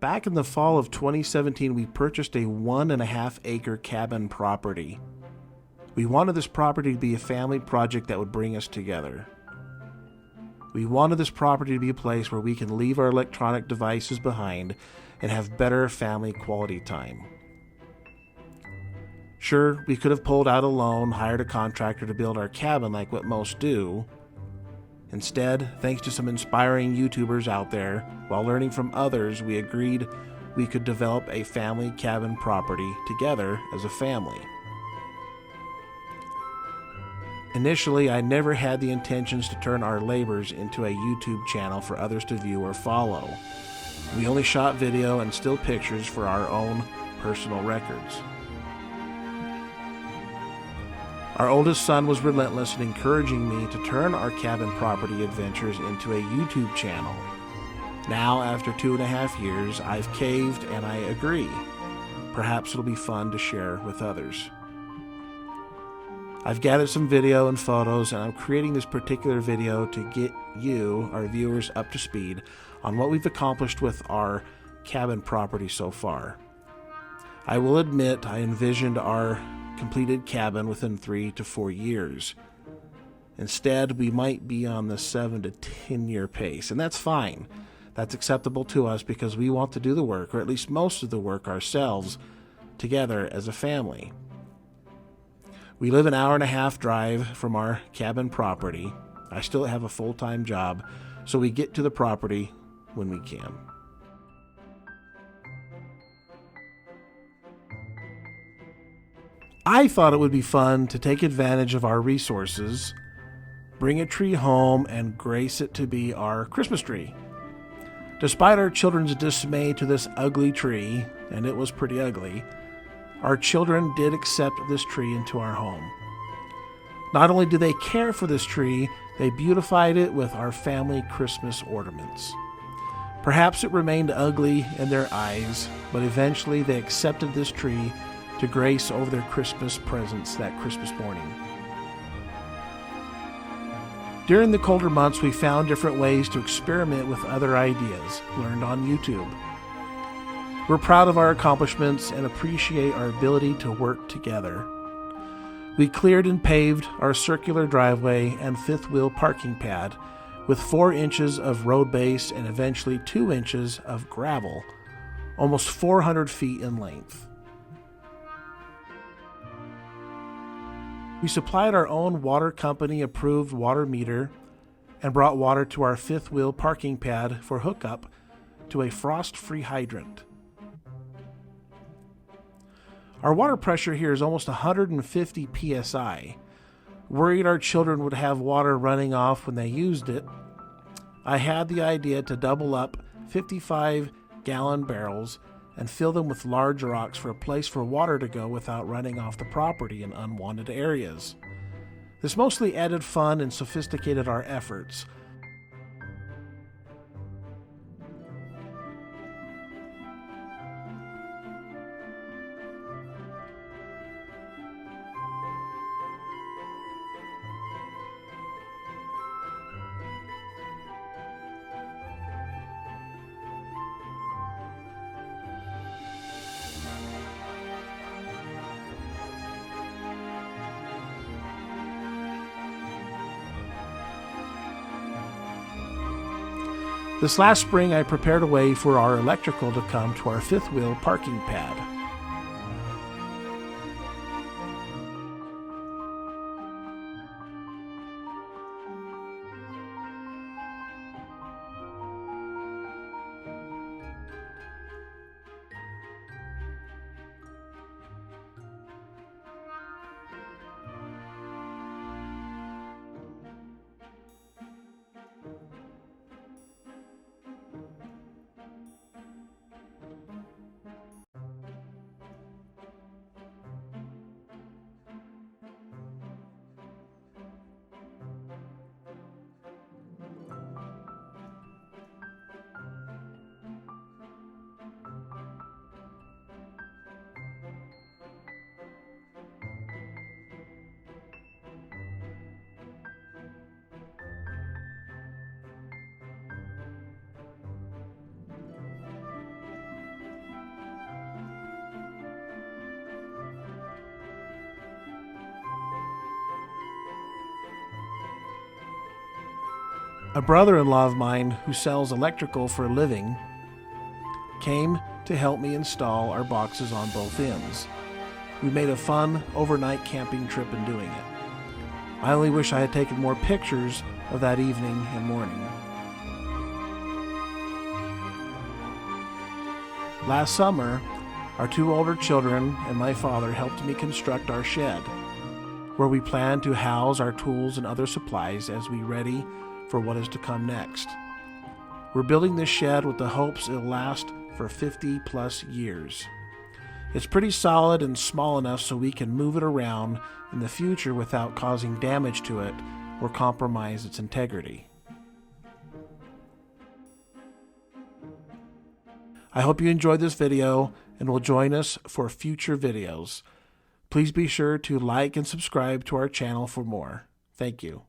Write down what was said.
back in the fall of 2017, we purchased a 1.5-acre cabin property. We wanted this property to be a family project that would bring us together. We wanted this property to be a place where we can leave our electronic devices behind and have better family quality time. Sure, we could have pulled out a loan, hired a contractor to build our cabin like what most do. Instead, thanks to some inspiring YouTubers out there, while learning from others, we agreed we could develop a family cabin property together as a family. Initially, I never had the intentions to turn our labors into a YouTube channel for others to view or follow. We only shot video and still pictures for our own personal records. Our oldest son was relentless in encouraging me to turn our cabin property adventures into a YouTube channel. Now, after 2.5 years, I've caved and I agree. Perhaps it'll be fun to share with others. I've gathered some video and photos, and I'm creating this particular video to get you, our viewers, up to speed on what we've accomplished with our cabin property so far. I will admit I envisioned our completed cabin within 3 to 4 years. Instead, we might be on the 7 to 10 year pace, and that's fine. That's acceptable to us because we want to do the work, or at least most of the work ourselves, together as a family. We live an 1.5-hour drive from our cabin property. I still have a full-time job, so we get to the property when we can. I thought it would be fun to take advantage of our resources, bring a tree home, and grace it to be our Christmas tree. Despite our children's dismay to this ugly tree, and it was pretty ugly, our children did accept this tree into our home. Not only do they care for this tree, they beautified it with our family Christmas ornaments. Perhaps it remained ugly in their eyes, but eventually they accepted this tree to grace over their Christmas presents that Christmas morning. During the colder months, we found different ways to experiment with other ideas learned on YouTube. We're proud of our accomplishments and appreciate our ability to work together. We cleared and paved our circular driveway and fifth wheel parking pad with 4 inches of road base and eventually 2 inches of gravel, almost 400 feet in length. We supplied our own water company approved water meter and brought water to our fifth wheel parking pad for hookup to a frost-free hydrant. Our water pressure here is almost 150 psi. Worried our children would have water running off when they used it, I had the idea to double up 55-gallon barrels and fill them with large rocks for a place for water to go without running off the property in unwanted areas. This mostly added fun and sophisticated our efforts. This last spring, I prepared a way for our electrical to come to our fifth wheel parking pad. A brother-in-law of mine who sells electrical for a living came to help me install our boxes on both ends. We made a fun overnight camping trip in doing it. I only wish I had taken more pictures of that evening and morning. Last summer, our 2 older children and my father helped me construct our shed, where we plan to house our tools and other supplies as we ready for what is to come next. We're building this shed with the hopes it'll last for 50 plus years. It's pretty solid and small enough so we can move it around in the future without causing damage to it or compromise its integrity. I hope you enjoyed this video and will join us for future videos. Please be sure to like and subscribe to our channel for more. Thank you.